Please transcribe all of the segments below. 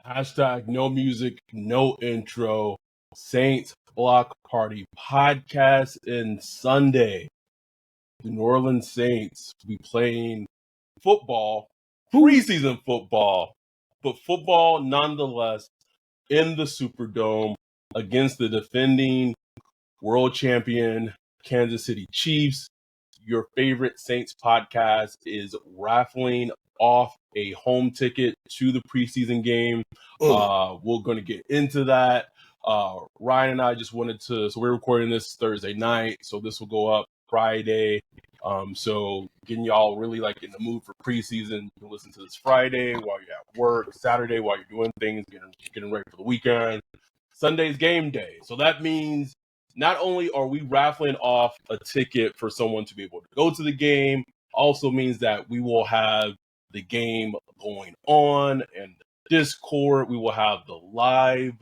Hashtag no music, no intro. Saints Block Party podcast and Sunday. The New Orleans Saints will be playing football, preseason football, but football nonetheless in the Superdome against the defending world champion Kansas City Chiefs. Your favorite Saints podcast is raffling off a home ticket to the preseason game. We're going to get into that. Ryan and I just wanted to, so we're recording this Thursday night, so this will go up Friday. So getting y'all really like in the mood for preseason. You can listen to this Friday while you're at work, Saturday while you're doing things, getting ready for the weekend. Sunday's game day. So that means not only are we raffling off a ticket for someone to be able to go to the game, also means that we will have the game going on and Discord. We will have the live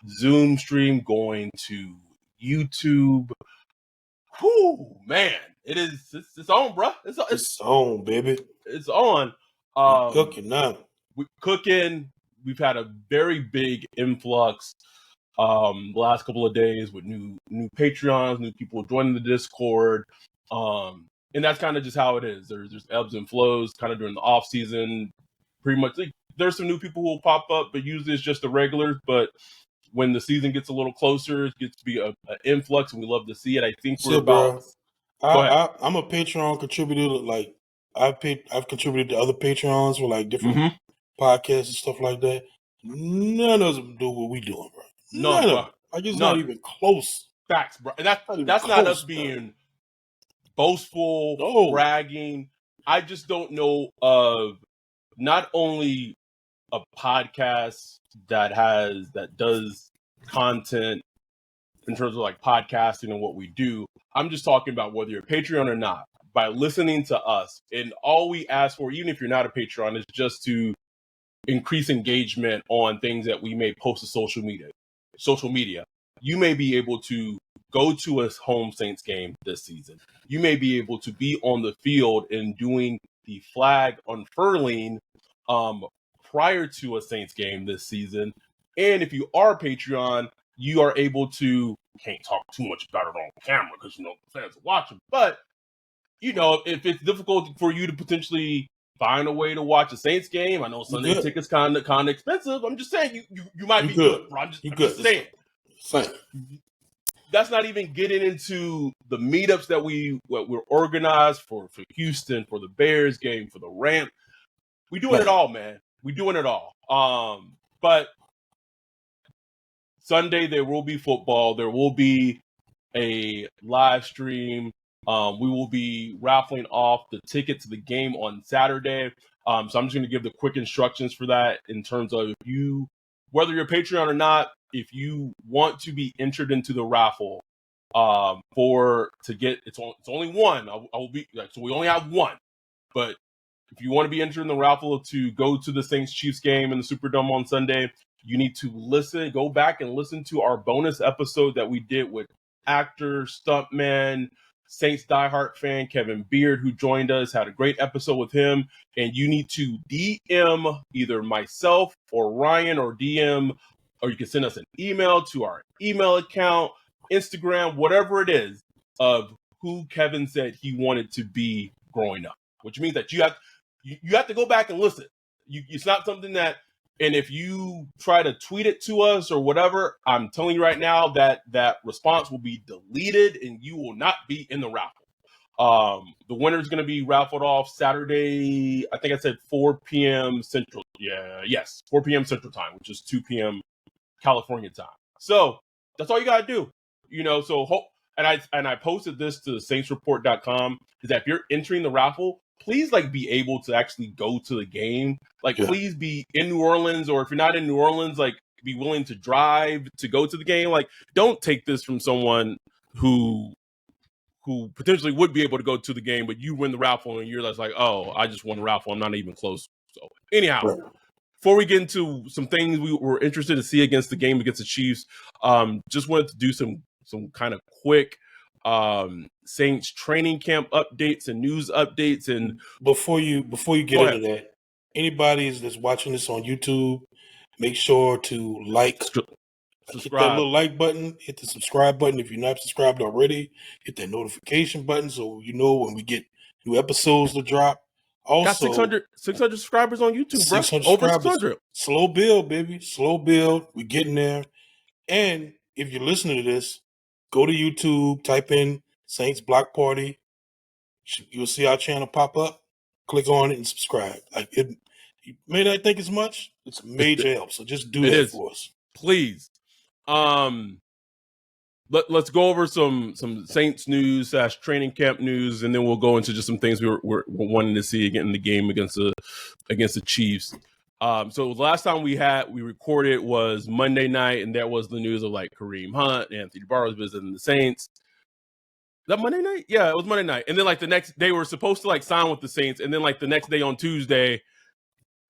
Zoom stream going to YouTube. Whew, man, it's on, bro. It's on, baby. It's on. Cooking now. We've had a very big influx the last couple of days with new Patreons, new people joining the Discord. And that's kind of just how it is. There's ebbs and flows kind of during the off season. Pretty much there's some new people who will pop up, but usually it's just the regulars. But when the season gets a little closer, it gets to be an influx, and we love to see it. I think we're about. I'm a Patreon contributor. Like I've contributed to other Patreons for like different podcasts and stuff like that. None of them do what we doing, bro. None of them. Like it's not even close. Facts, bro. And that's not us being boastful, bragging. I just don't know of not only a podcast that does content in terms of like podcasting and what we do. I'm just talking about whether you're a Patreon or not. By listening to us, and all we ask for, even if you're not a Patreon, is just to increase engagement on things that we may post to social media. You may be able to go to a home Saints game this season. You may be able to be on the field and doing the flag unfurling prior to a Saints game this season. And if you are a Patreon, you are able to, can't talk too much about it on camera because, the fans are watching. But, if it's difficult for you to potentially find a way to watch a Saints game, I know Sunday tickets kind of expensive. I'm just saying you might be good, bro. I'm just saying. That's not even getting into the meetups that we're organized for Houston, for the Bears game, for the Rams. We doing it all, man. We doing it all. But Sunday there will be football. There will be a live stream. We will be raffling off the ticket to the game on Saturday. So I'm just going to give the quick instructions for that in terms of whether you're a Patreon or not, if you want to be entered into the raffle, it's only one. I will be so we only have one, but if you want to be entered in the raffle to go to the Saints Chiefs game in the Superdome on Sunday, you need to go back and listen to our bonus episode that we did with actor, stuntman, Saints diehard fan Kevin Beard, who joined us, had a great episode with him. And you need to DM either myself or Ryan, or DM, or you can send us an email to our email account, Instagram, whatever it is, of who Kevin said he wanted to be growing up, which means that you have to go back and listen. It's not something that, and if you try to tweet it to us or whatever, I'm telling you right now that response will be deleted and you will not be in the raffle. The winner is going to be raffled off Saturday. I think I said 4 p.m. Central. Yes, 4 p.m. Central time, which is 2 p.m. California time. So that's all you got to do. And I posted this to saintsreport.com, is that if you're entering the raffle, please be able to actually go to the game. Please be in New Orleans, or if you're not in New Orleans, be willing to drive to go to the game. Don't take this from someone who potentially would be able to go to the game, but you win the raffle and you're like, oh, I just won the raffle. I'm not even close. So anyhow, before we get into some things we were interested to see against the game against the Chiefs, just wanted to do some kind of quick Saints training camp updates and news updates. And before you get into that, anybody that's watching this on YouTube, Make sure to hit that little like button, hit the subscribe button if you're not subscribed already, hit that notification button so you know when we get new episodes to drop. Also, got 600 subscribers on YouTube, bro. 600 Over subscribers. 600. Slow build, baby. Slow build. We're getting there. And if you're listening to this, go to YouTube, type in Saints Block Party. You'll see our channel pop up. Click on it and subscribe. You may not think it's much. It's a major help. So just do that for us, please. Let's go over some Saints news / training camp news, and then we'll go into just some things we're wanting to see again in the game against the Chiefs. So the last time we recorded was Monday night, and that was the news of like Kareem Hunt, Anthony Barr visiting the Saints. Is that Monday night? Yeah, it was Monday night. And then like the next day, were supposed to like sign with the Saints, and then like the next day on Tuesday,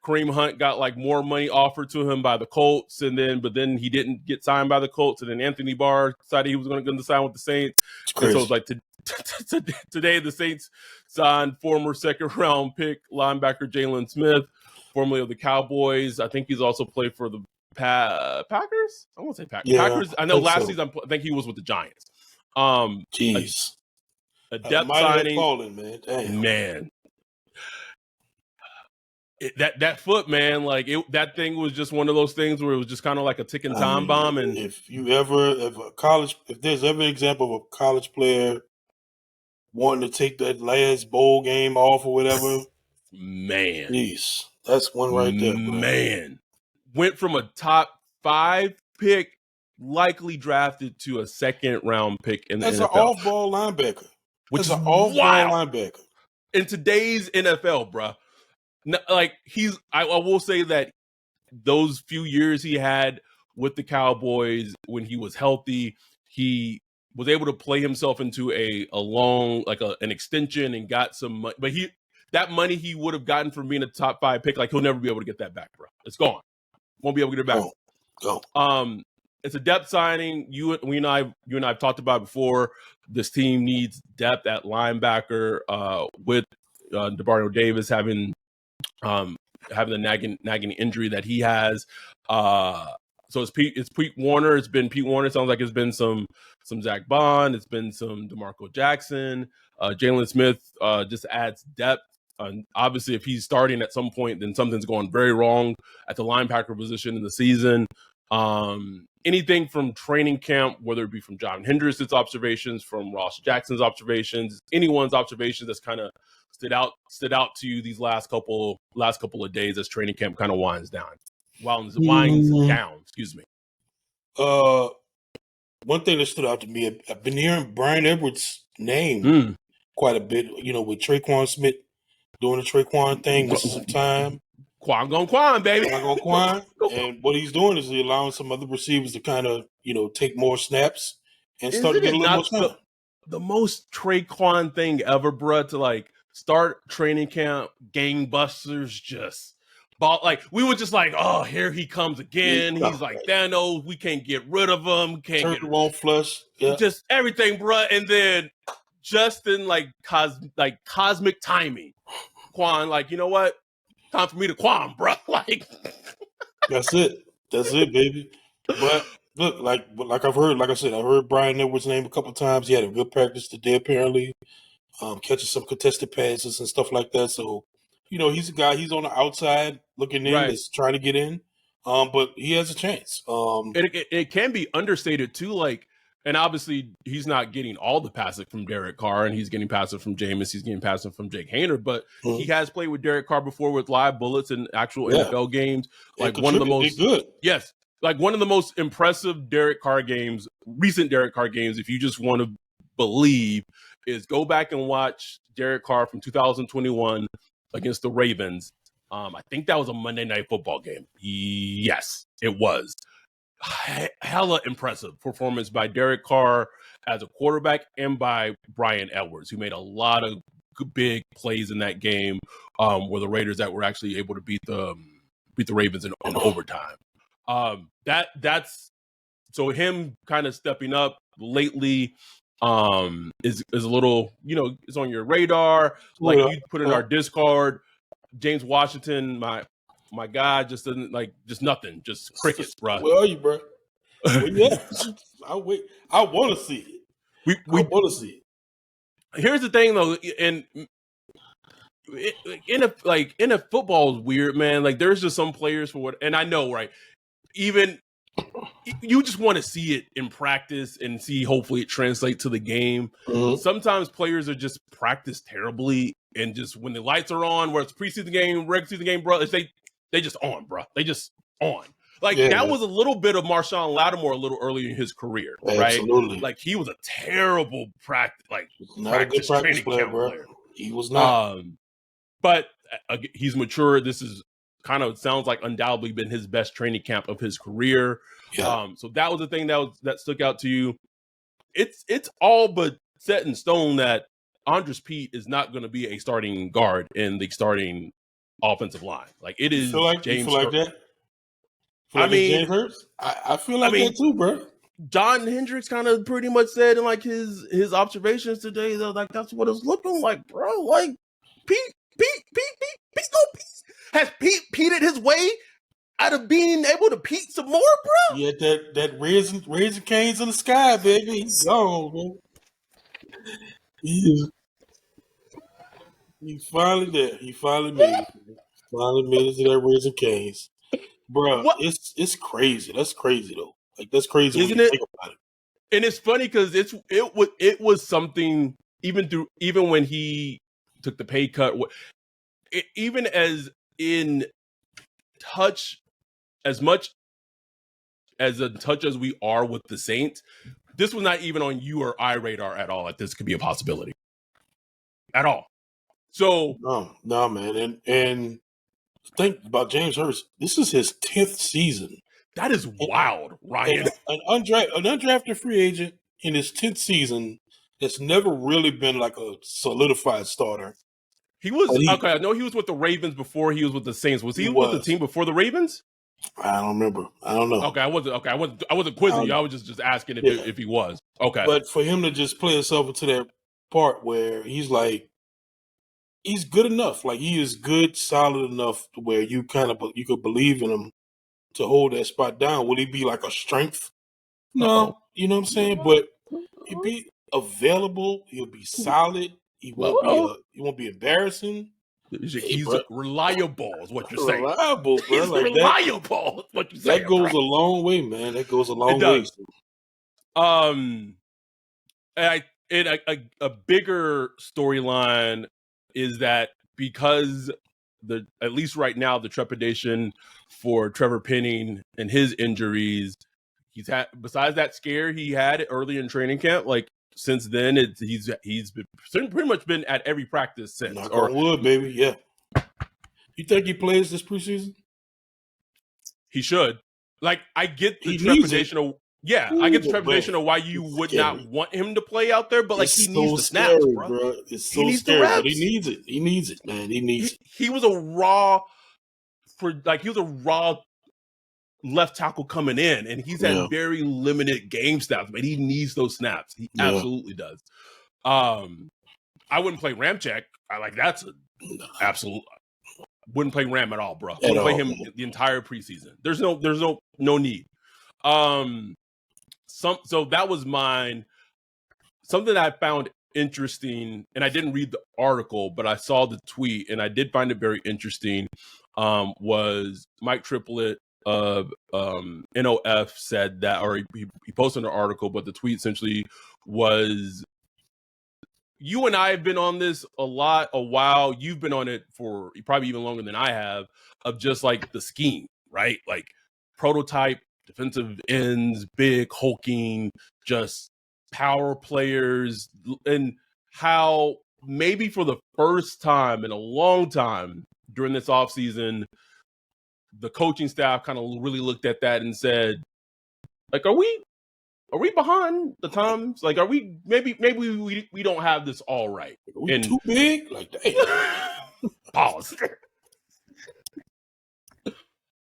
Kareem Hunt got like more money offered to him by the Colts, but then he didn't get signed by the Colts, and then Anthony Barr decided he was going to sign with the Saints. And so it's like today the Saints signed former second-round pick linebacker Jalen Smith, formerly of the Cowboys. I think he's also played for the Packers. I won't say Packers. Yeah, Packers. I know last season I think he was with the Giants. Jeez, a depth signing, falling, man. Damn. Man. That foot, man, like that thing was just one of those things where it was just kind of like a ticking time bomb. And if there's ever an example of a college player wanting to take that last bowl game off or whatever, man, jeez, that's one right there, bro. Man, went from a top 5 pick, likely drafted to a second-round pick in the NFL. That's an off-ball linebacker. Which is an off-ball linebacker in today's NFL, bro. Like I will say that those few years he had with the Cowboys when he was healthy, he was able to play himself into a long, like an extension, and got some money. But that money he would have gotten from being a top 5 pick, like he'll never be able to get that back, bro. It's gone. Won't be able to get it back. Go. It's a depth signing. You and I have talked about before. This team needs depth at linebacker with DeBarno Davis having the nagging injury that he has. So it's Pete Warner. It's been Pete Warner. It sounds like it's been some Zach Bond. It's been some DeMarco Jackson. Jalen Smith just adds depth. Obviously, if he's starting at some point, then something's going very wrong at the linebacker position in the season. Anything from training camp, whether it be from John Hendrickson's observations, from Ross Jackson's observations, anyone's observations that's kind of stood out to you these last couple of days as training camp kind of winds down. Excuse me. One thing that stood out to me, I've been hearing Brian Edwards' name quite a bit. You know, with Traquan Smith doing the Traquan thing, missing some time. Quan, baby. Quan. And what he's doing is he's allowing some other receivers to kind of, take more snaps and start to get a little more time. The most Traquan thing ever, bro, to like start training camp, gangbusters, just ball. Like we were just like, oh, here he comes again. He's like Thanos. We can't get rid of him. Won't flush. Yeah. Just everything, bro. And then Justin, cosmic timing. Quan, like, you know what? Time for me to Quan, bro. Like that's it, baby. But look, like I've heard Brian Edwards' name a couple times. He had a good practice today, apparently, catching some contested passes and stuff like that. So, he's a guy. He's on the outside looking in, that's trying to get in. But he has a chance. It can be understated too, like. And obviously, he's not getting all the passes from Derek Carr, and he's getting passes from Jameis. He's getting passes from Jake Haener, but he has played with Derek Carr before with live bullets in actual NFL games. Like one of the most one of the most impressive Derek Carr games, recent Derek Carr games. If you just want to believe, is go back and watch Derek Carr from 2021 against the Ravens. I think that was a Monday Night Football game. Yes, it was. Hella impressive performance by Derek Carr as a quarterback and by Brian Edwards, who made a lot of big plays in that game, where the Raiders that were actually able to beat the Ravens in overtime. That's so him kind of stepping up lately is a little, it's on your radar. Like you put in our Discord, James Washington, my guy just doesn't just nothing, just crickets, bro. Where are you, bro? Well, yeah, I'll wait. I want to see it. I want to see it. Here's the thing, though, and in a football is weird, man. Like, there's just some players for what, and I know, right? Even you just want to see it in practice and see hopefully it translates to the game. Mm-hmm. Sometimes players are just practice terribly, and just when the lights are on, where it's preseason game, regular season game, bro, they just on, bro. They just on. Like, that was a little bit of Marshawn Lattimore a little earlier in his career, right? Absolutely. Like, he was a terrible practice player, bro. Player. He was not. But he's mature. This is kind of sounds like undoubtedly been his best training camp of his career. Yeah. So that was the thing that stuck out to you. It's all but set in stone that Andres Pete is not going to be a starting guard in the starting offensive line. Like, it is James. You feel like that? I mean, James Hurts? I feel like that too, bro. John Hendricks kind of pretty much said in like his observations today, though, like that's what it's looking like, bro. Like Pete has Pete'd his way out of being able to Pete some more, bro. Yeah, that raising canes in the sky, baby. He's gone, man. He's finally there. He finally made it. Finally made it to that raising canes. Bro, it's crazy. That's crazy though. Like, that's crazy, isn't it? Think about it. And it's funny because it was something even when he took the pay cut. Even as in touch, as much as in touch as we are with the Saints, this was not even on you or I radar at all. That this could be a possibility at all. So no, man, and think about James Hurts. This is his 10th season. That is wild, Ryan. An undrafted free agent in his 10th season that's never really been like a solidified starter. He was okay. I know he was with the Ravens before he was with the Saints. Was he with the team before the Ravens? I don't remember. I don't know. Okay, I wasn't quizzing you. I was just asking if he was. Okay. But for him to just play himself into that part where he's like, he's good enough. Like, he is good, solid enough to where you could believe in him to hold that spot down. Would he be like a strength? No, you know what I'm saying? But he'll be available. He'll be solid. He won't be embarrassing. He's reliable, is what you're saying. Reliable, bro. He's like reliable, is what you're saying. That goes a long way, man. That goes a long way. A bigger storyline is that because at least right now, the trepidation for Trevor Penning and his injuries, he's had, besides that scare he had early in training camp, like since then, he's been pretty much been at every practice since. Knock on wood, baby. Yeah. You think he plays this preseason? He should. Like, I get the trepidation of I get the trepidation of why you would not want him to play out there, but like he needs the snaps, bro. It's so scary, but he needs it. He needs it, man. He needs it. He was a raw left tackle coming in, and he's had very limited game snaps, but he needs those snaps. He absolutely does. I wouldn't play Ramczyk. That's an absolute. Wouldn't play Ram at all, bro. Wouldn't play him the entire preseason. There's no need. So that was mine. Something that I found interesting, and I didn't read the article, but I saw the tweet, and I did find it very interesting. Was Mike Triplett of NOF said that, or he posted an article, but the tweet essentially was, you and I have been on this a while. You've been on it for probably even longer than I have, of just like the scheme, right? Like prototype defensive ends, big, hulking, just power players, and how maybe for the first time in a long time during this offseason, the coaching staff kind of really looked at that and said, like, are we behind the times? Like, are we maybe we don't have this all right? Are we too big? Like, dang. Pause.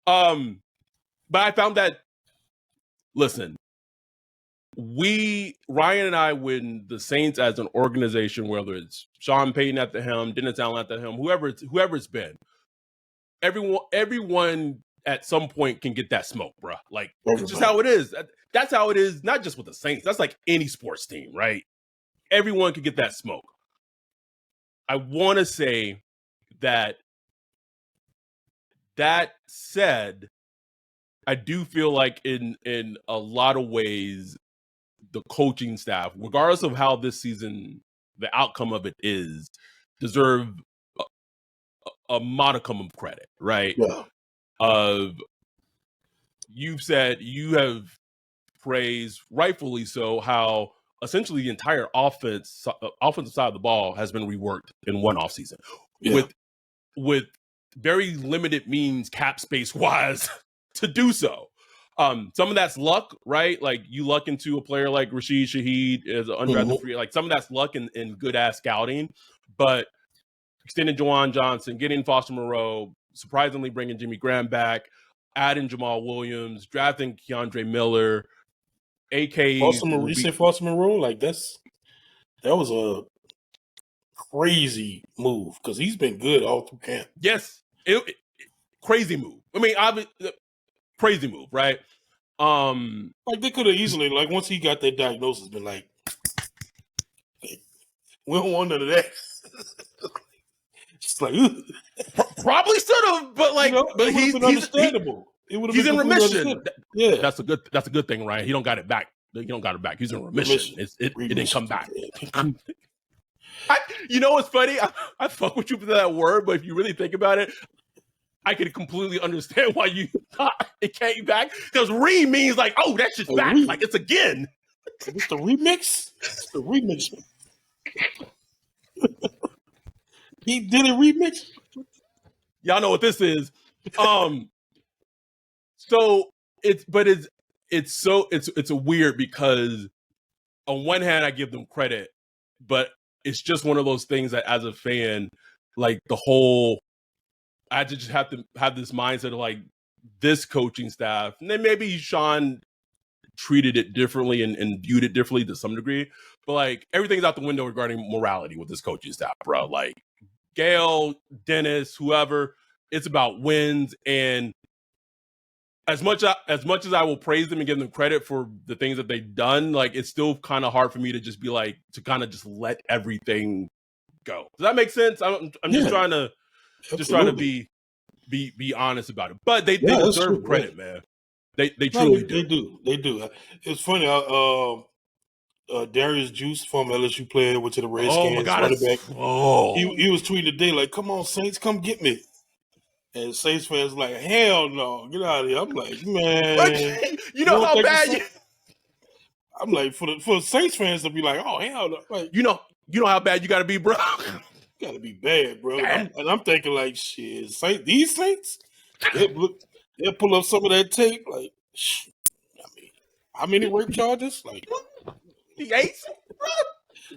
But I found that, listen, Ryan and I, when the Saints as an organization, whether it's Sean Payton at the helm, Dennis Allen at the helm, whoever it's been, everyone at some point can get that smoke, bro. Like, it's just how it is. That's how it is, not just with the Saints. That's like any sports team, right? Everyone can get that smoke. I want to say that said, I do feel like in a lot of ways, the coaching staff, regardless of how this season, the outcome of it is, deserve a modicum of credit, right? Yeah. You have praised, rightfully so, how essentially the entire offensive side of the ball has been reworked in one offseason with very limited means cap space wise to do so. Some of that's luck, right? Like, you luck into a player like Rashid Shaheed as an undrafted free. Like, some of that's luck and good ass scouting, but extending Juwan Johnson, getting Foster Moreau, surprisingly bringing Jimmy Graham back, adding Jamal Williams, drafting Keandre Miller, Foster Moreau, like that was a crazy move because he's been good all through camp. Yes, crazy move. I mean, crazy move, right? Like, they could have easily, like, once he got that diagnosis, been like, we don't want none of that. Just like, probably should have, but like, but he's understandable. He's in remission. Yeah, that's a good thing, right? He don't got it back. He don't got it back. He's in remission. It didn't come back. You know what's funny? I fuck with you for that word, but if you really think about it, I can completely understand why you thought it came back. Because means like, oh, that shit's back. Like, it's again. It's the remix. It's the remix. He did a remix. Y'all know what this is. So it's a weird, because on one hand I give them credit, but it's just one of those things that as a fan, like, I just have to have this mindset of like, this coaching staff, and then maybe Sean treated it differently and viewed it differently to some degree, but like, everything's out the window regarding morality with this coaching staff, bro. Like, Gail, Dennis, whoever, it's about wins. And as much as I will praise them and give them credit for the things that they've done, like, it's still kind of hard for me to just be like, to kind of just let everything go. Does that make sense? I'm just trying to be honest about it. But they deserve credit, man. They truly do. They do. It's funny. Darius Juice, former LSU player, went to the Redskins. Oh my God, running back. He was tweeting today like, "Come on, Saints, come get me." And Saints fans like, "Hell no, get out of here." I'm like, man, you know how bad I'm like, for Saints fans to be like, "Oh, hell no," like, you know how bad you got to be, bro. You got to be bad, bro. I'm thinking like, shit, these Saints, they'll pull up some of that tape. Like, I mean, how many rape charges? Like, the eighth, bro.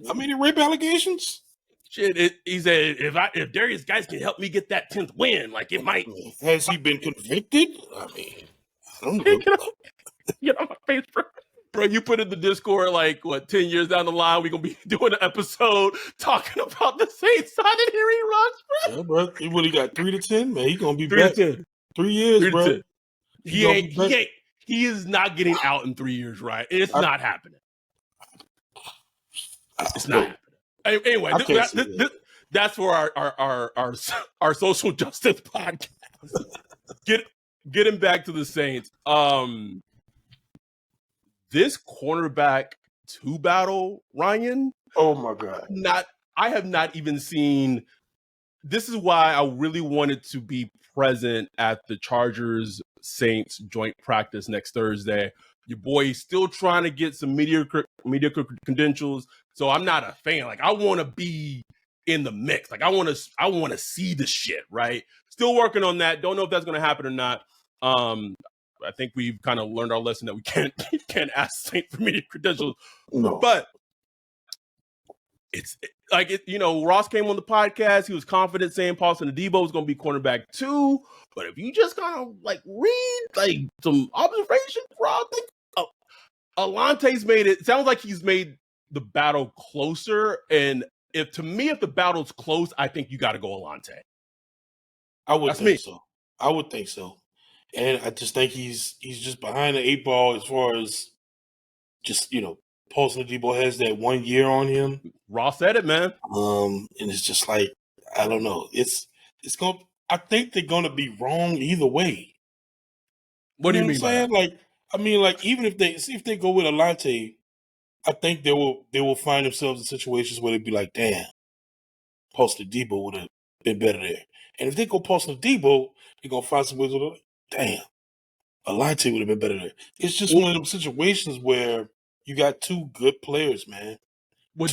How many rape allegations? Shit, he said, if Darius guys can help me get that 10th win, like, it might. Has he been convicted? I mean, I don't know. Get on my face, bro. Bro, you put in the Discord, like, 10 years down the line, we're going to be doing an episode talking about the Saints signing Henry Ruggs, bro. Yeah, bro. What, he got 3 to 10? Man, he going to be back. 3 years, 3 bro. 10. He is not getting out in 3 years, right? It's not happening. It's not happening. Anyway, that's for our social justice podcast. Getting back to the Saints. This cornerback 2 battle, Ryan. Oh my God! I have not even seen. This is why I really wanted to be present at the Chargers Saints joint practice next Thursday. Your boy is still trying to get some mediocre credentials, so I'm not a fan. Like, I want to be in the mix. Like, I want to see the shit, right? Still working on that. Don't know if that's going to happen or not. I think we've kind of learned our lesson that we can't ask Saint for media credentials. No. But it's like, Ross came on the podcast. He was confident saying Paulson Adebo was going to be cornerback 2. But if you just kind of like read like some observations, bro, I think Alante's made it. Sounds like he's made the battle closer. And if the battle's close, I think you got to go Alante. I would think so. I would think so. And I just think he's just behind the 8 ball as far as just, Paulson Adebo has that 1 year on him. Ross said it, man. And it's just like, I don't know. I think they're gonna be wrong either way. What do you mean by that? Like, even if they go with Alante, I think they will find themselves in situations where they'd be like, damn, Paulson Adebo would have been better there. And if they go Paulson Adebo, they're gonna find some ways to like, damn, Alante would have been better there. It's just one of them situations where you got two good players, man. Well,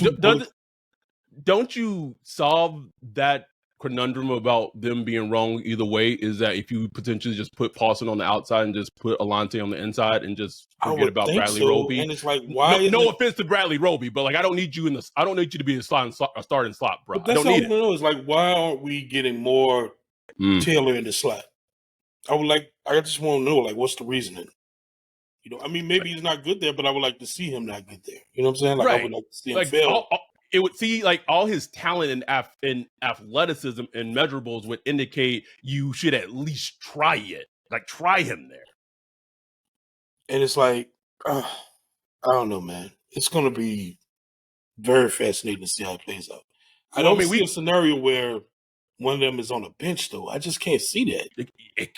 don't you solve that conundrum about them being wrong either way? Is that if you potentially just put Paulson on the outside and just put Alante on the inside and just forget about Bradley Roby? And it's like, why? No offense to Bradley Roby, but like I don't need you to be a starting slot, bro. But that's I don't need all I know is like, why aren't we getting more Taylor in the slot? I just want to know, like, what's the reasoning? Maybe he's not good there, but I would like to see him not good there. You know what I'm saying? Like, I would like to see him fail. It would see like all his talent and athleticism and measurables would indicate you should at least try it. Like, try him there. And it's like, I don't know, man. It's going to be very fascinating to see how it plays out. I don't see a scenario where one of them is on a bench, though. I just can't see that.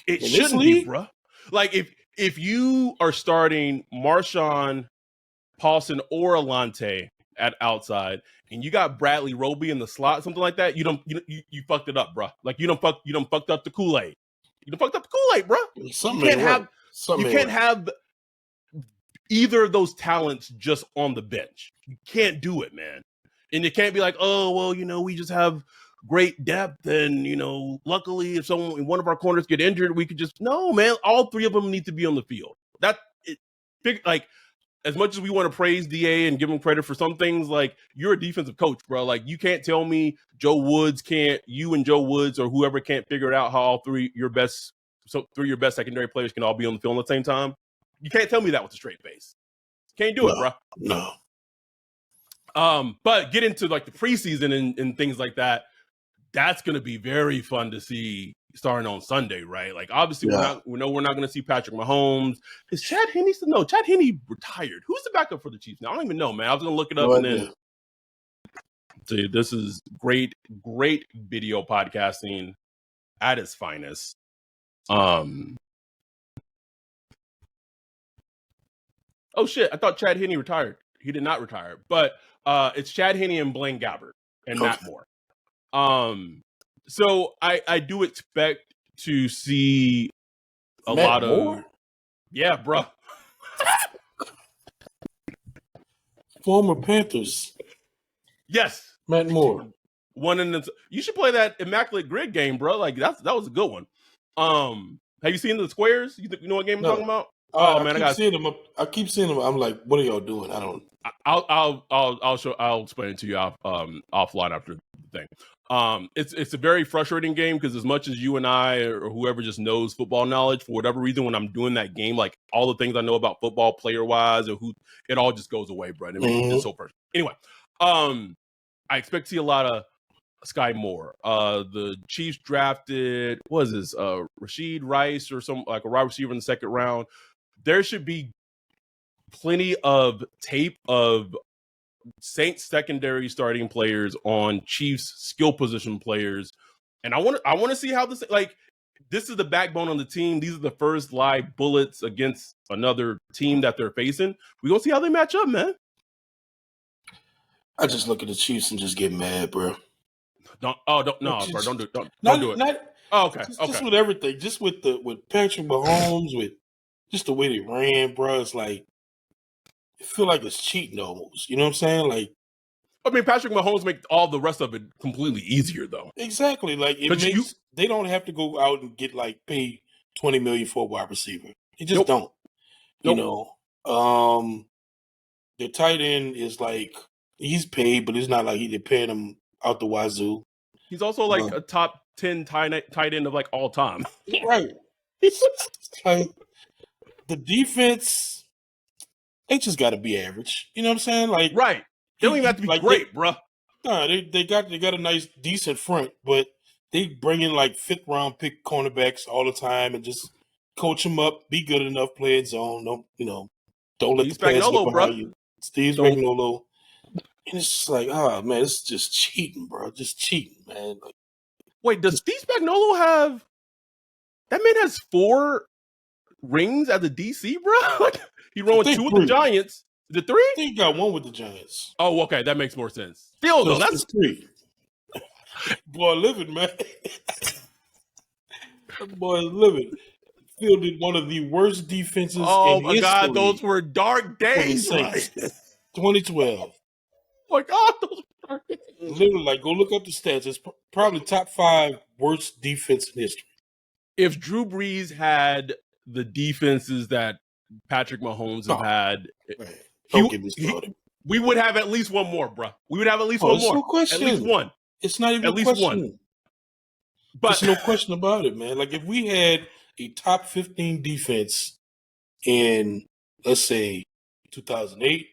It shouldn't be, bro. Like, if you are starting Marshawn, Paulson, or Alante at outside, and you got Bradley Roby in the slot, something like that, you fucked it up, bro. Like, you don't fucked up the Kool-Aid. You done fucked up the Kool-Aid, bro. You can't have either of those talents just on the bench. You can't do it, man. And it can't be like, oh, well, we just have great depth, and luckily if one of our corners get injured, we could just no, man. All three of them need to be on the field. Like, as much as we want to praise DA and give him credit for some things, like, you're a defensive coach, bro. Like, you can't tell me you and Joe Woods or whoever can't figure it out how all three of your best secondary players can all be on the field at the same time. You can't tell me that with a straight face. Can't do it, bro. No. But get into like the preseason and things like that. That's going to be very fun to see starting on Sunday, right? Like, obviously, we know we're not going to see Patrick Mahomes. Is Chad Henne still? No, Chad Henne retired. Who's the backup for the Chiefs now? I don't even know, man. I was going to look it up then. See, this is great video podcasting at its finest. Oh shit! I thought Chad Henne retired. He did not retire, but it's Chad Henne and Blaine Gabbert and Matt Moore. So I do expect to see a lot of bro. Former Panthers. Yes. Matt Moore. You should play that Immaculate Grid game, bro. Like, that was a good one. Have you seen the squares? You know what game I'm talking about? Oh man, I keep seeing them. I'm like, what are y'all doing? I don't. I'll explain it to you offline after the thing. It's a very frustrating game because as much as you and I or whoever just knows football knowledge, for whatever reason, when I'm doing that game, like, all the things I know about football player wise or who, it all just goes away, bro. It makes me just so frustrated. Anyway, I expect to see a lot of Sky Moore. The Chiefs drafted, what is this? Rashid Rice or some, like, a wide receiver in the second round. There should be plenty of tape of Saints secondary starting players on Chiefs skill position players, and I want to see how this, like, this is the backbone on the team. These are the first live bullets against another team that they're facing. We gonna see how they match up, man. I just look at the Chiefs and just get mad, bro. Don't do it. Okay. Just with everything, just with Patrick Mahomes, with just the way they ran, bro. It's like, I feel like it's cheating almost. You know what I'm saying? Like, I mean, Patrick Mahomes makes all the rest of it completely easier, though. Exactly. Like, they don't have to go out and get, like, pay $20 million for a wide receiver. They just don't. You know, their tight end is like, he's paid, but it's not like they're paying him out the wazoo. He's also like a top 10 tight end of, like, all time. Right. Like, the defense, they just got to be average. You know what I'm saying? Like, right. They don't even have to be like great, bro. No, they got a nice, decent front, but they bring in like 5th round pick cornerbacks all the time and just coach them up, be good enough, play it zone. Don't let Steve the pass get Spagnuolo, bro. behind you. Steve Spagnuolo. And it's just like, oh man, it's just cheating, bro. Just cheating, man. Like, wait, does Steve Spagnuolo have? That man has 4 rings as a DC, bro. He won with 2 with the Giants. Is it 3? I think he got 1 with the Giants. Oh, okay, that makes more sense. Still, though, that's 3. Boy, living, man. That boy is living. Fielded one of the worst defenses in history. Oh my God, those were dark days, right? 2012. Oh my God, those were dark days. Literally, like, go look up the stats. It's probably top 5 worst defense in history. If Drew Brees had the defenses that Patrick Mahomes have had, don't get me started. We would have at least one more, bro. We would have at least one more. No question. At least one. It's not even a question. One. But there's no question about it, man. Like, if we had a top 15 defense in, let's say, 2008,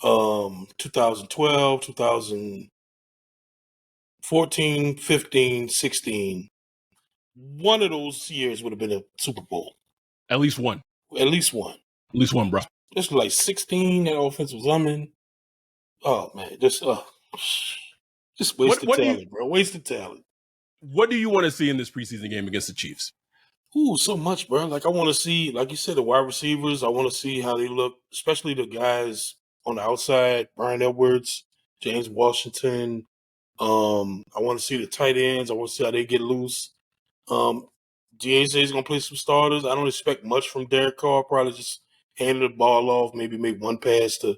2012, 2014, 15, 16, one of those years would have been a Super Bowl. At least one. At least one. At least one, bro. Just like 16, that offense was humming. Oh, man. Just wasted talent, bro. Wasted talent. What do you want to see in this preseason game against the Chiefs? Ooh, so much, bro. Like, I want to see, like you said, the wide receivers. I want to see how they look, especially the guys on the outside, Brian Edwards, James Washington. I want to see the tight ends. I want to see how they get loose. DA's going to play some starters. I don't expect much from Derek Carr. Probably just handing the ball off, maybe make one pass to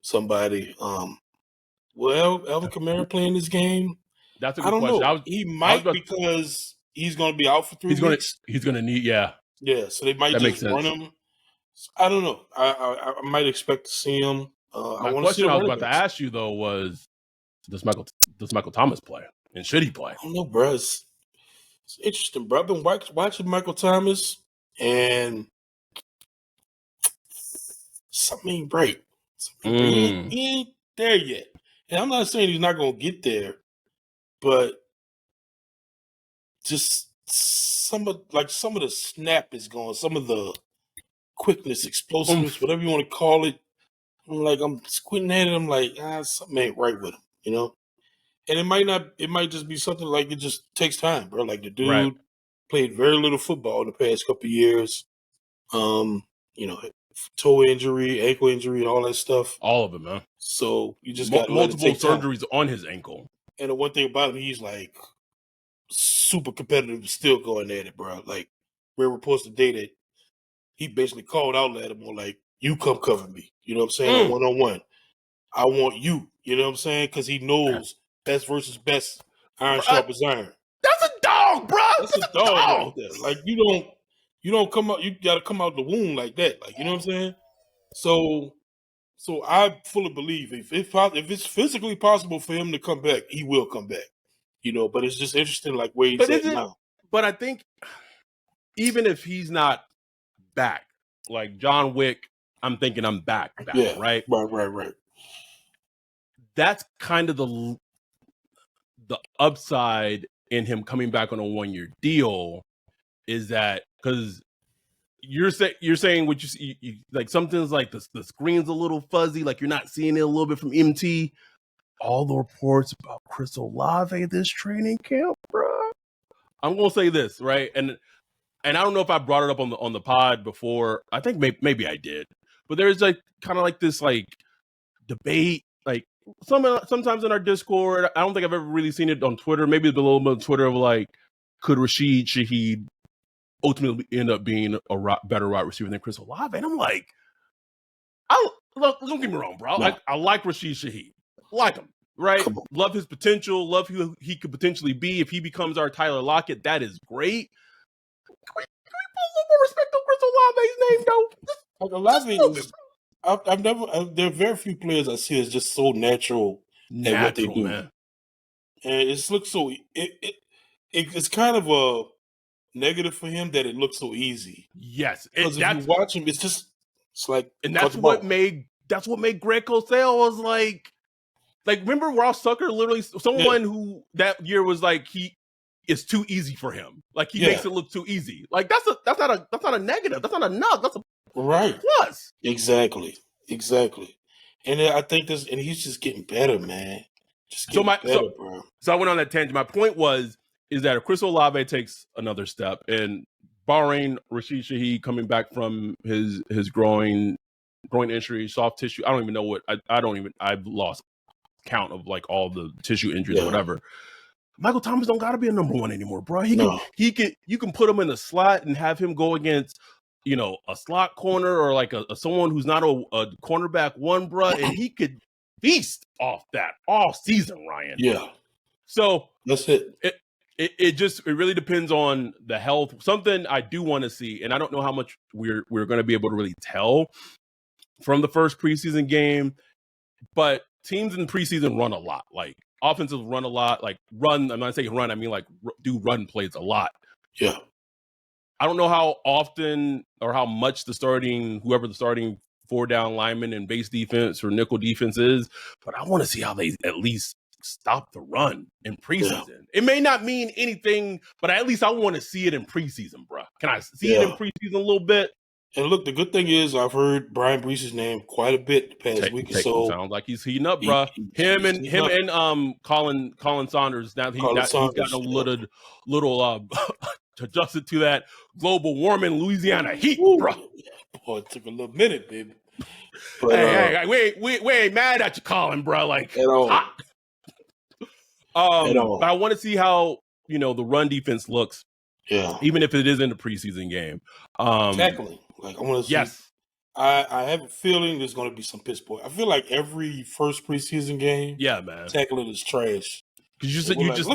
somebody. Well, Alvin Kamara playing this game? That's a good question. He might because he's going to be out for 3 weeks. He's going to need, yeah. Yeah, so they might just run him. I don't know. I might expect to see him. My question I was about to ask you, though, was does Michael Thomas play? And should he play? I don't know, bro. It's interesting, bro. I've been watching Michael Thomas, and something ain't right. He ain't there yet. And I'm not saying he's not going to get there, but just some of the snap is gone. Some of the quickness, explosiveness, whatever you want to call it. I'm squinting at it. I'm like, something ain't right with him, you know? And it might just be something like it just takes time, bro. Like, the dude played very little football in the past couple of years. Toe injury, ankle injury, all that stuff. All of it, man. So you just got multiple surgeries on his ankle. And the one thing about him, he's like super competitive, still going at it, bro. Like, we're reports today that he basically called out Lattimore like, "You come cover me." You know what I'm saying? 1-on-1. I want you. You know what I'm saying? Because he knows best versus best, iron sharp as iron. That's a dog, bro. That's a dog right there. Like, you don't come out. You got to come out the womb like that. Like, you know what I'm saying? So I fully believe if it's physically possible for him to come back, he will come back. You know, but it's just interesting, like, where he's at now. But I think even if he's not back, like John Wick, I'm thinking I'm back, yeah, right? Right. That's kind of the upside in him coming back on a 1-year deal, is that because you're saying what you see, like something's like the screen's a little fuzzy, like you're not seeing it a little bit from MT. All the reports about Chris Olave this training camp, bro. I'm gonna say this, right, and I don't know if I brought it up on the pod before. I think maybe I did, but there's like kind of like this like debate, like sometimes in our Discord. I don't think I've ever really seen it on Twitter. Maybe a little bit on Twitter of like, could Rashid Shaheed ultimately end up being a better wide receiver than Chris Olave? And I'm like, don't get me wrong, bro. No. I like Rashid Shaheed. Like him, right? Love his potential. Love who he could potentially be. If he becomes our Tyler Lockett, that is great. Can we put a little more respect on Chris Olave's name, though? Like, Olave there are very few players I see as just so natural at what they do. Man. And it looks so, it's kind of a negative for him that it looks so easy. Yes. Because if you watch him, it's like, and that's what made Greg Cosell was like, Like, remember Ross Tucker, literally someone who that year was like, it's too easy for him. Like, he makes it look too easy. Like, that's not a negative. That's not a knock. That's a plus. Exactly. And I think and he's just getting better, man. Just getting better, bro. So I went on that tangent. My point is that if Chris Olave takes another step, and barring Rashid Shaheed coming back from his groin injury, soft tissue, I don't even know what I've lost count of like all the tissue injuries or whatever. Michael Thomas don't got to be a number one anymore, bro. You can put him in the slot and have him go against, a slot corner or like a someone who's not a cornerback one, bro, and he could feast off that all season, Ryan. Yeah. So that's it. It really depends on the health. Something I do want to see, and I don't know how much we're going to be able to really tell from the first preseason game, but teams in preseason run a lot. Like, offenses run a lot. Like, run. I'm not saying run. I mean, like, do run plays a lot. Yeah. I don't know how often or how much whoever the starting 4-down lineman and base defense or nickel defense is, but I want to see how they at least stop the run in preseason. Yeah. It may not mean anything, but at least I want to see it in preseason, bro. Can I see it in preseason a little bit? And look, the good thing is I've heard Brian Breese's name quite a bit the past week or so. Sounds like he's heating up, bro. Him and Colin Saunders. Now he's gotten a little adjusted to that global warming Louisiana heat, bro. Boy, it took a little minute, baby. But, hey, we ain't mad at you, Colin, bro. Like, at all. But I want to see how the run defense looks. Yeah, even if it is in the preseason game. Tackling. Like, I want to see. Yes. I have a feeling there's going to be some piss poor. I feel like every first preseason game, man, tackling is trash. Because you just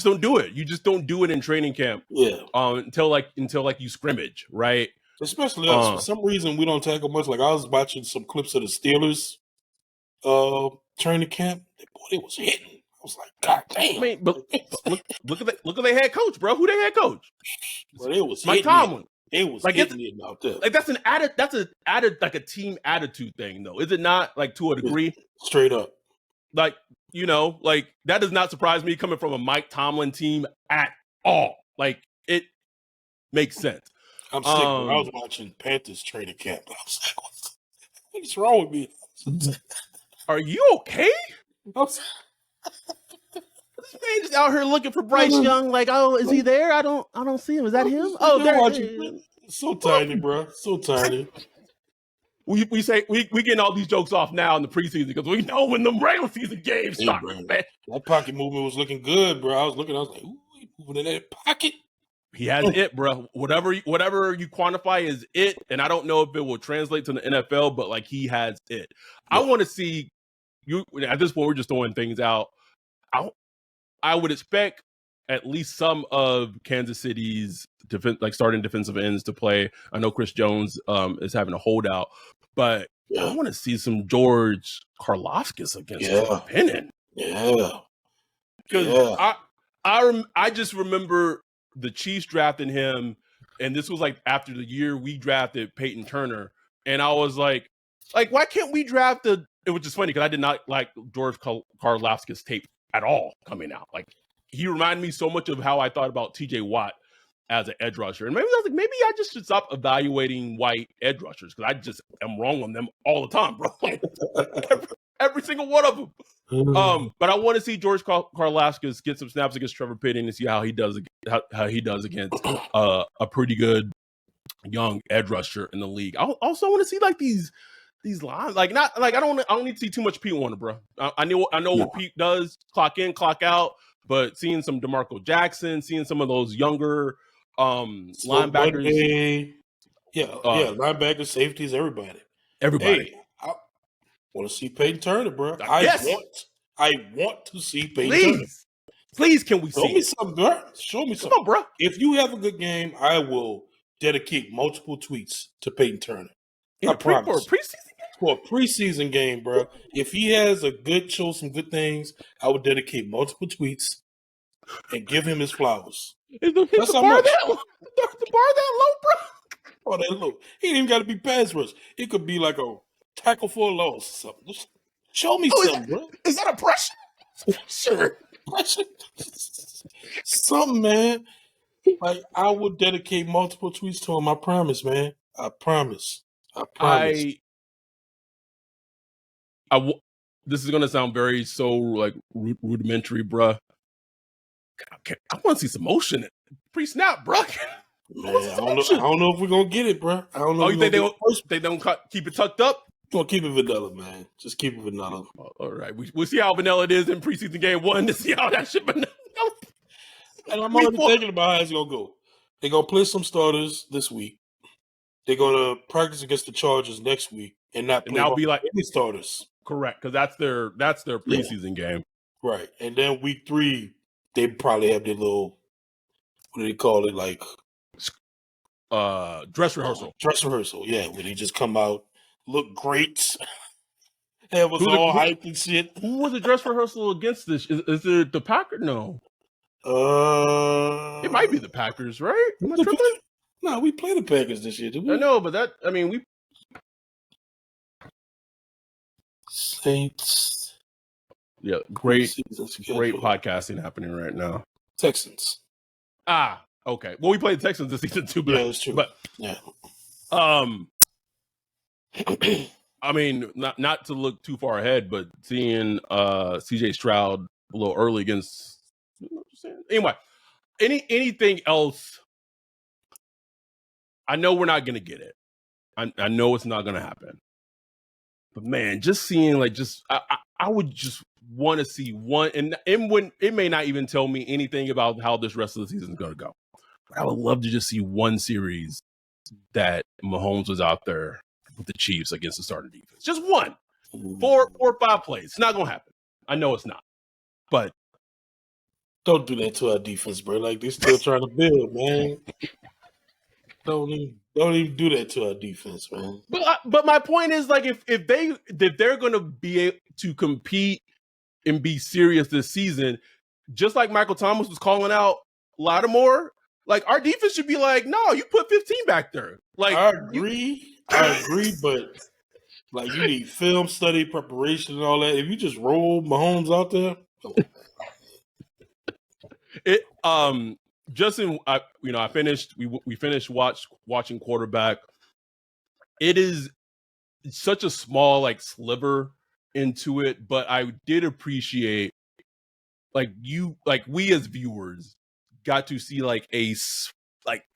don't do it. You just don't do it in training camp. Yeah. Until you scrimmage, right? Especially us. For some reason, we don't tackle much. Like, I was watching some clips of the Steelers training camp. Boy, it was hitting. I was like, God damn. I mean, but look at their head coach, bro. Who their head coach? Well, it was Mike Tomlin. It was like hitting it out there. Like, that's an added like a team attitude thing, though. Is it not? Like, to a degree? Straight up. Like, like, that does not surprise me coming from a Mike Tomlin team at all. Like, it makes sense. I'm sick. I was watching Panthers training camp. I was like, what's wrong with me? Are you okay? This man just out here looking for Bryce Young. Like, oh, is he there? I don't see him. Is that him? Oh, there. So tiny, bro. So tiny. We getting all these jokes off now in the preseason because we know when the regular season games start. Man. That pocket movement was looking good, bro. I was like, ooh, he moving in that pocket. He has it, bro. Whatever you quantify is it, and I don't know if it will translate to the NFL, but like, he has it. Yeah. I want to see you. At this point, we're just throwing things out. I would expect at least some of Kansas City's starting defensive ends to play. I know Chris Jones is having a holdout, but I want to see some George Karlaftis against Pennon. Yeah, because I just remember the Chiefs drafting him, and this was like after the year we drafted Peyton Turner, and I was like, why can't we draft it was just funny because I did not like George Karlaftis tape at all coming out. Like, he reminded me so much of how I thought about TJ Watt as an edge rusher. And maybe I just should stop evaluating white edge rushers because I just am wrong on them all the time, bro. Like, every single one of them. But I want to see George Karlaftis get some snaps against Trevor Penning and see how he does against a pretty good young edge rusher in the league. I also want to see like these lines, like, not like I don't need to see too much Pete Warner, bro. I know what Pete does, clock in, clock out, but seeing some DeMarco Jackson, seeing some of those younger linebackers, linebackers, safeties, everybody. Hey, I want to see Peyton Turner, bro. I want to see Peyton Turner. Please, can we Show me something, bro? Show me something, bro. If you have a good game, I will dedicate multiple tweets to Peyton Turner. I promise. For a preseason game, bro. If he has shows some good things, I would dedicate multiple tweets and give him his flowers. Is the bar that low, bro? Oh, that low. He ain't even got to be pass rush. It could be like a tackle for a loss or something. Show me something, bro. Is that a pressure? Sure. Something, man. Like, I would dedicate multiple tweets to him. I promise, man. I promise. This is gonna sound very so like rudimentary, bruh. I want to see some motion. Pre-snap, bruh. Man, I don't know if we're gonna get it, bro. I don't know. Oh, you think they don't keep it tucked up? Gonna keep it vanilla, man. Just keep it vanilla. All right, we'll see how vanilla it is in preseason game 1 to see how that shit vanilla. And I'm already thinking about how it's gonna go. They're gonna play some starters this week. They're gonna practice against the Chargers next week, and not play any starters. Correct, because that's their preseason game. Right, and then week 3, they probably have their little, what do they call it, like dress rehearsal. Dress rehearsal, yeah, where they just come out, look great. It was all hype and shit. Who was the dress rehearsal against this? Is it the Packers? No. It might be the Packers, right? Am I tripping? No, we play the Packers this year, did we? I know, but we Saints. Yeah, great podcasting happening right now. Texans. Okay. Well, we played the Texans this season too, but yeah, that's true. But yeah. I mean, not to look too far ahead, but seeing CJ Stroud a little early against. Anyway, anything else? I know we're not gonna get it. I know it's not gonna happen. But man, just seeing I would just want to see one, and it may not even tell me anything about how this rest of the season is gonna go. But I would love to just see one series that Mahomes was out there with the Chiefs against the starting defense. Just one. 4 or 5 plays. It's not gonna happen. I know it's not. But don't do that to our defense, bro. Like, they're still trying to build, man. Don't even do that to our defense, man. But my point is, like, if they're gonna be able to compete and be serious this season, just like Michael Thomas was calling out Lattimore, like, our defense should be like, no, you put 15 back there. Like, I agree, but like, you need film study, preparation, and all that. If you just roll Mahomes out there, Justin, I finished. We finished watching quarterback. It is such a small like into it, but I did appreciate we as viewers got to see like a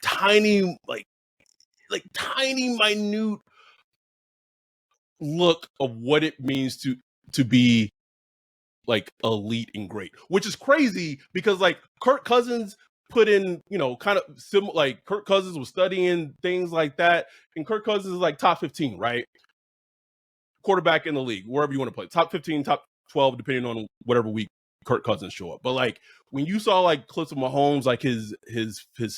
tiny minute look of what it means to be like elite and great, which is crazy because like Kirk Cousins put in, kind of similar, like Kirk Cousins was studying things like that, and Kirk Cousins is like top 15, right? Quarterback in the league, wherever you want to play, top 15, top 12, depending on whatever week Kirk Cousins show up. But like when you saw like clips of Mahomes, like his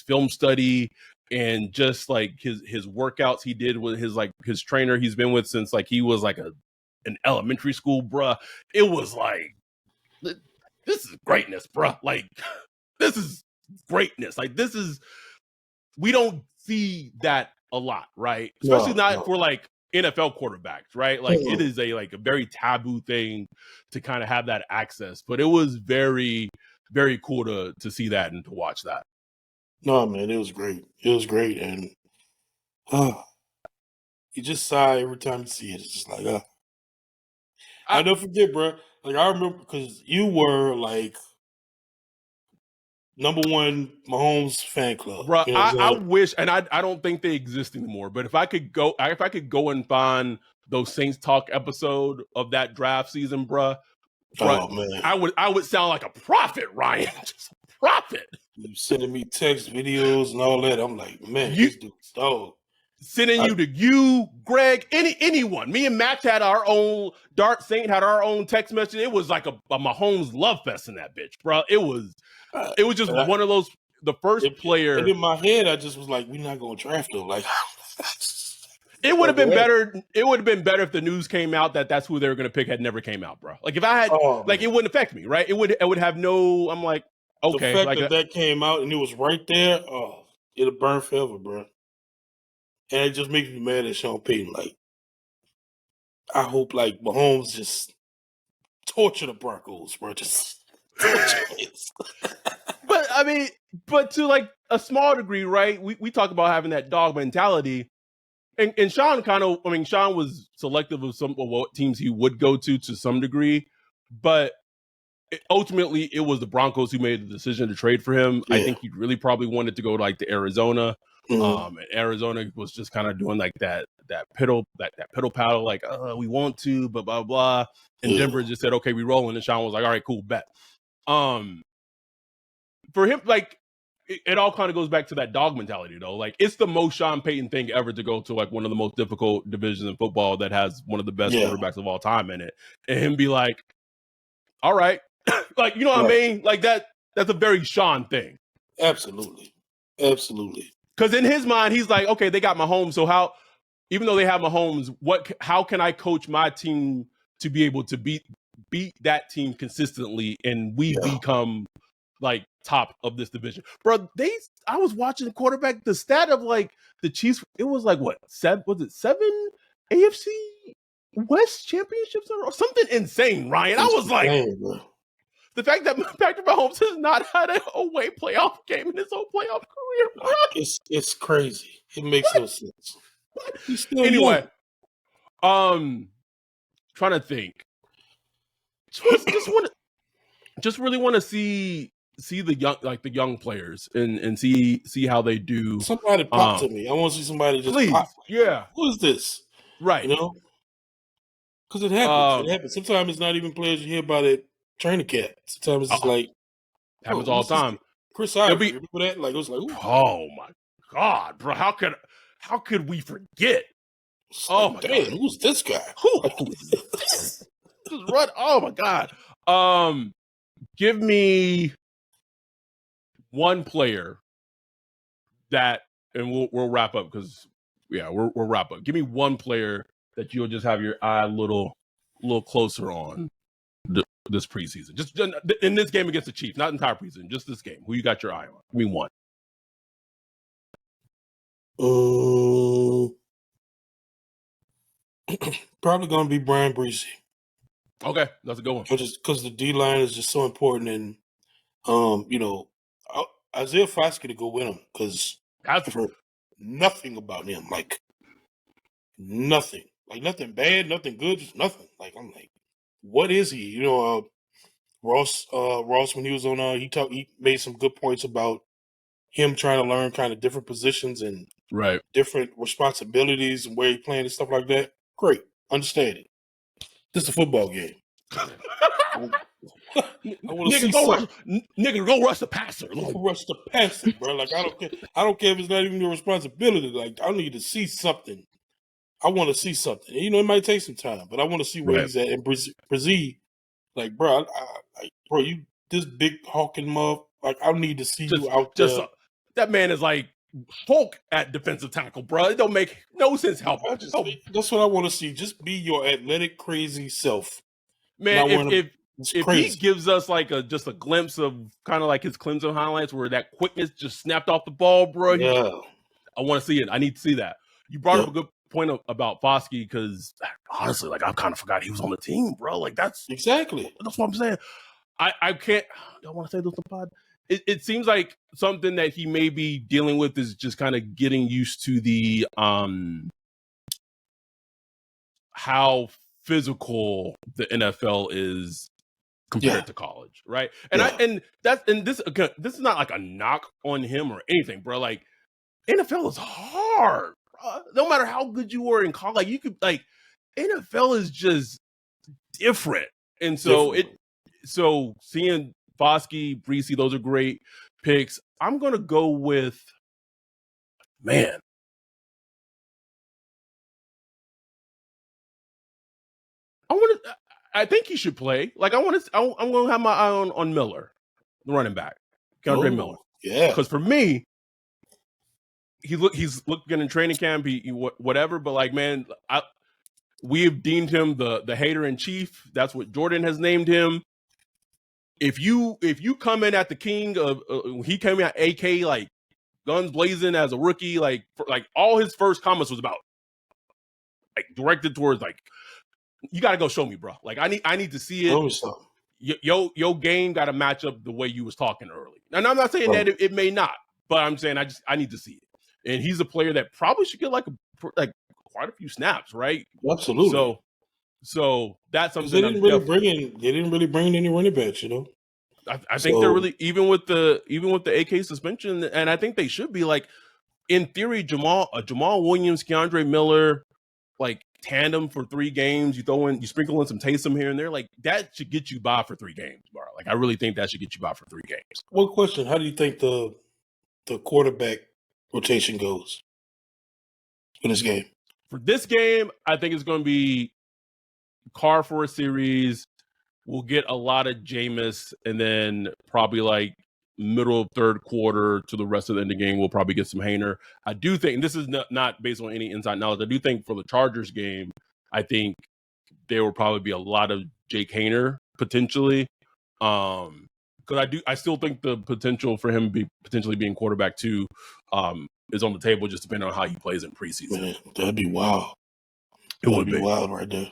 film study and just like his workouts he did with his trainer he's been with since like he was like an elementary school, bruh. It was like, this is greatness, bruh. Like, this is greatness. Like, we don't see that a lot, right? Especially not for like NFL quarterbacks, right? Like, it is a very taboo thing to kind of have that access. But it was very, very cool to see that and to watch that. No, man, it was great. It was great, and you just sigh every time you see it. It's just like, I don't forget, bro. Like, I remember because you were like #1 Mahomes fan club, bro. I wish, and I don't think they exist anymore. But if I could go and find those Saints Talk episode of that draft season, bro, oh man, I would sound like a prophet, Ryan. Just a prophet. You sending me text videos and all that. I'm like, man, this dude's dog. Sending you to you, Greg, anyone. Me and Max had our own, Dart Saint had our own text message. It was like a Mahomes love fest in that bitch, bro. It was just one of those, the first player. And in my head, I just was like, we're not going to draft him. Like, it would have been better. It would have been better if the news came out that that's who they were going to pick had never came out, bro. Like, if I had, it wouldn't affect me, right? It would have no, I'm like, okay. The fact that came out and it was right there, it'll burn forever, bro. And it just makes me mad at Sean Payton. Like, I hope like Mahomes just torture the Broncos, bro. Just torture us. But I mean, to like a small degree, right? We talk about having that dog mentality. And Sean Sean was selective of some of what teams he would go to some degree, but ultimately it was the Broncos who made the decision to trade for him. Yeah. I think he really probably wanted to go to like to Arizona. And Arizona was just kind of doing like that piddle paddle, like we want to, but blah blah. And Denver just said, okay, we rolling. And Sean was like, all right, cool, bet. For him, like it all kind of goes back to that dog mentality, though. Like it's the most Sean Payton thing ever to go to like one of the most difficult divisions in football that has one of the best quarterbacks of all time in it, and him be like, all right, like you know what I mean? Like that's a very Sean thing. Absolutely. Because in his mind, he's like, okay, they got Mahomes, so how? Even though they have Mahomes, how can I coach my team to be able to beat that team consistently, and we become like top of this division, bro? I was watching the quarterback. The stat of like the Chiefs, it was like what 7 AFC West championships or something insane, Ryan. I was like, the fact that Patrick Mahomes has not had an away playoff game in his whole playoff career, bro. It's crazy. It makes no sense. He's still anyway, young. Trying to think. Just really want to see the young players and see how they do. Somebody pop to me. I want to see somebody just pop. Yeah. Who is this? Right. You know? Because it happens. It happens. Sometimes it's not even players you hear about at training camp. Sometimes it's like happens all the time. Chris Ivory, remember that? Like it was like, ooh. Oh my God, bro! How could we forget? Oh my God, who's this guy? Just run! Oh my God. Give me one player that, and we'll wrap up because we'll wrap up. Give me one player that you'll just have your eye a little closer on this preseason. Just in this game against the Chiefs, not entire preseason, just this game. Who you got your eye on? Give me one. Probably gonna be Brian Preaseason. Okay, that's a good one. Because the D line is just so important, and Isaiah Foskey to go with him because I've heard nothing about him, like nothing bad, nothing good, just nothing. Like I'm like, what is he? You know, Ross when he was on, he made some good points about him trying to learn kind of different positions and different responsibilities and where he's playing and stuff like that. Great, understand it. This is a football game. I want to see nigga, go rush the passer. Go rush the passer, bro. Like I don't care if it's not even your responsibility. Like I need to see something. I want to see something. You know, it might take some time, but I want to see where he's at. And Preaseason, like, bro, you this big hawking muff. Like, I need to see you out there. That man is like Hulk at defensive tackle, bro. It don't make no sense. That's what I want to see. Just be your athletic, crazy self, man. If he gives us like just a glimpse of kind of like his Clemson highlights where that quickness just snapped off the ball, bro. Yeah, I want to see it. I need to see that. You brought up a good point about Foskey because honestly, like I kind of forgot he was on the team, bro. Like that's what I'm saying. I can't. I want to say this on the pod. It seems like something that he may be dealing with is just kind of getting used to the how physical the NFL is compared to college, right? And this is not like a knock on him or anything, bro. Like NFL is hard, bro. No matter how good you were in college, like you could like NFL is just different, and so so seeing Foskey, Preaseason, those are great picks. I'm gonna go with man. I think he should play. Like I'm gonna have my eye on Miller, the running back, Keandre Miller. Yeah, because for me, he's looking in training camp, he whatever. But like, man, we have deemed him the hater in chief. That's what Jordan has named him. If you come in at the king of he came out AK like guns blazing as a rookie, like all his first comments was about like directed towards like You got to go show me, bro. Like I need to see Show me it. something. Your game got to match up the way you was talking early. And I'm not saying that it may not, but I'm saying I need to see it. And he's a player that probably should get like quite a few snaps, right? Absolutely. So that's something They didn't really bring in any running backs, you know. I think they're really even with the AK suspension, and I think they should be like in theory Jamal Williams, Keandre Miller, like tandem for 3 games. You sprinkle in some Taysom here and there, like that should get you by for 3 games, bro. Like I really think that should get you by for 3 games. One question: how do you think the quarterback rotation goes for this game? For this game, I think it's going to be Carr for a series. We'll get a lot of Jameis, and then probably like middle of 3rd quarter to the rest of the end of the game, we'll probably get some Hainer. I do think, and this is not based on any inside knowledge, I do think for the Chargers game, I think there will probably be a lot of Jake Hainer potentially. Because I still think the potential for him potentially being quarterback 2 is on the table, just depending on how he plays in preseason. Man, that'd be wild. It would be wild right there.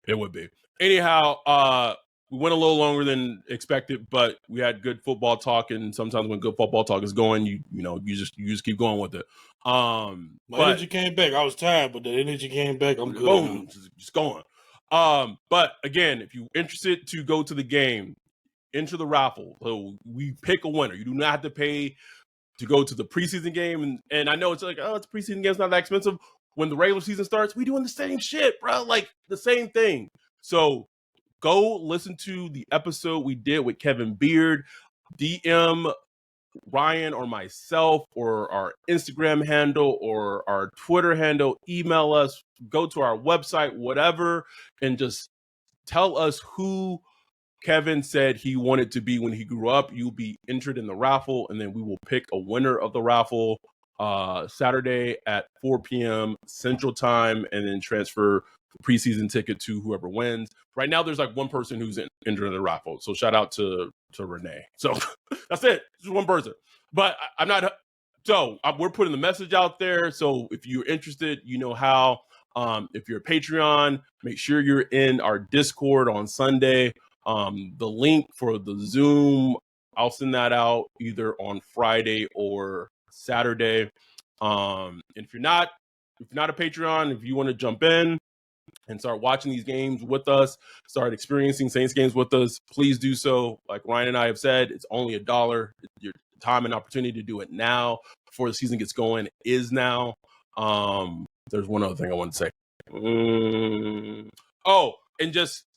It would be. Anyhow, we went a little longer than expected, but we had good football talk, and sometimes when good football talk is going, you just keep going with it. My energy came back. I was tired, but the energy came back. I'm good. Boom, just going. But again, if you're interested to go to the game, enter the raffle. So we pick a winner. You do not have to pay to go to the preseason game, and I know it's like, oh, it's a preseason game, it's not that expensive. When the regular season starts, we doing the same shit, bro. Like the same thing. So go listen to the episode we did with Kevin Beard. DM Ryan or myself or our Instagram handle or our Twitter handle. Email us. Go to our website, whatever, and just tell us who Kevin said he wanted to be when he grew up. You'll be entered in the raffle, and then we will pick a winner of the raffle Saturday at 4 p.m. Central Time, and then transfer the preseason ticket to whoever wins. Right now, there's like one person who's entered in the raffle. So shout out to Renee. So that's it. Just one person. But I'm not. So we're putting the message out there. So if you're interested, you know how. If you're a Patreon, make sure you're in our Discord on Sunday. The link for the Zoom, I'll send that out either on Friday or Saturday. And if you're not a Patreon, if you want to jump in and start watching these games with us, start experiencing Saints games with us, please do so. Like Ryan and I have said, it's only $1. Your time and opportunity to do it now before the season gets going is now. There's one other thing I want to say.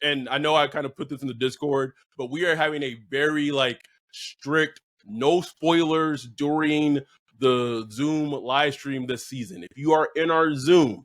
And I know I kind of put this in the Discord, but we are having a very strict no spoilers during the Zoom live stream this season. If you are in our Zoom,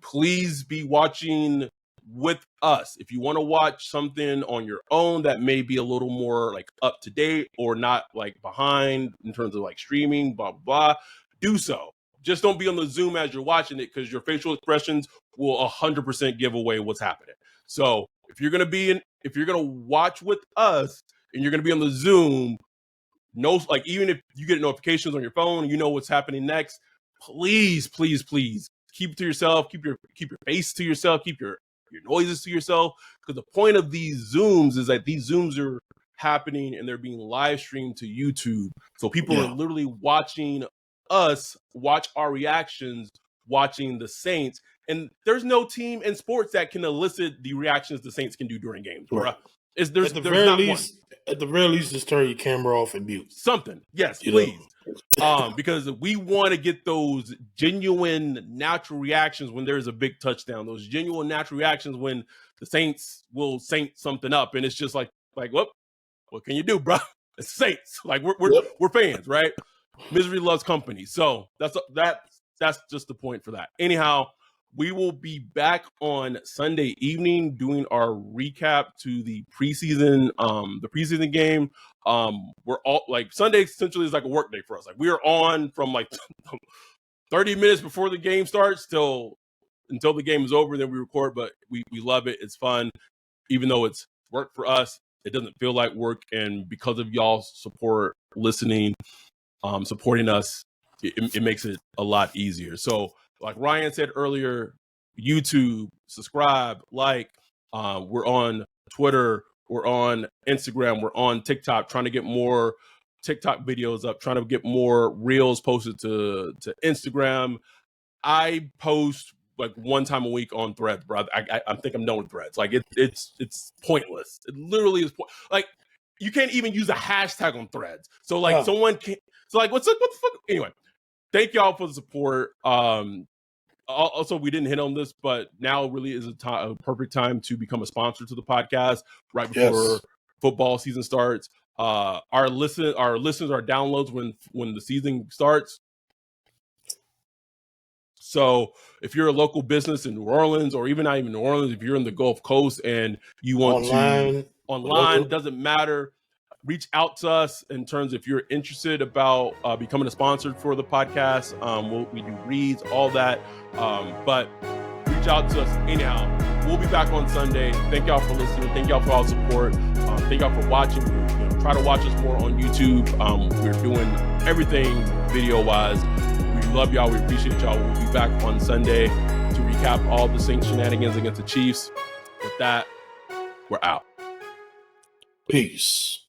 please be watching with us. If you want to watch something on your own that may be a little more up to date or not behind in terms of streaming, blah, blah, do so. Just don't be on the Zoom as you're watching it, because your facial expressions will 100% give away what's happening. So if you're going to watch with us and you're going to be on the Zoom, even if you get notifications on your phone and you know what's happening next, please keep it to yourself. Keep your face to yourself. Keep your noises to yourself. Because the point of these Zooms is that these Zooms are happening and they're being live streamed to YouTube. So people are literally watching us watch our reactions, watching the Saints. And there's no team in sports that can elicit the reactions the Saints can do during games, right? At the very least, just turn your camera off and mute. Something. Yes, please. Because we want to get those genuine natural reactions when there's a big touchdown, those genuine natural reactions when the Saints will Saint something up. And it's just what can you do, bro? It's Saints. We're fans, right? Misery loves company. So that's just the point for that. Anyhow, we will be back on Sunday evening doing our recap to the preseason game. We're all Sunday essentially is like a work day for us. We are on from 30 minutes before the game starts until the game is over. Then we record, but we love it. It's fun, even though it's work for us. It doesn't feel like work, and because of y'all's support, listening, supporting us, it makes it a lot easier. So like Ryan said earlier, YouTube, subscribe, like. We're on Twitter. We're on Instagram. We're on TikTok, trying to get more TikTok videos up, trying to get more reels posted to Instagram. I post like one time a week on Threads, bro. I think I'm done with Threads. Like it's pointless. It literally is like you can't even use a hashtag on Threads. So like someone can. So like what the fuck? Anyway, thank y'all for the support. Also, we didn't hit on this, but now really is a perfect time to become a sponsor to the podcast right before football season starts. Our listeners, our downloads when the season starts. So if you're a local business in New Orleans, or even not even New Orleans, if you're in the Gulf Coast and you want online, doesn't matter. Reach out to us in terms if you're interested about becoming a sponsor for the podcast. We do reads, all that. But reach out to us anyhow. We'll be back on Sunday. Thank y'all for listening. Thank y'all for all the support. Thank y'all for watching. Try to watch us more on YouTube. We're doing everything video-wise. We love y'all. We appreciate y'all. We'll be back on Sunday to recap all the Saints shenanigans against the Chiefs. With that, we're out. Peace.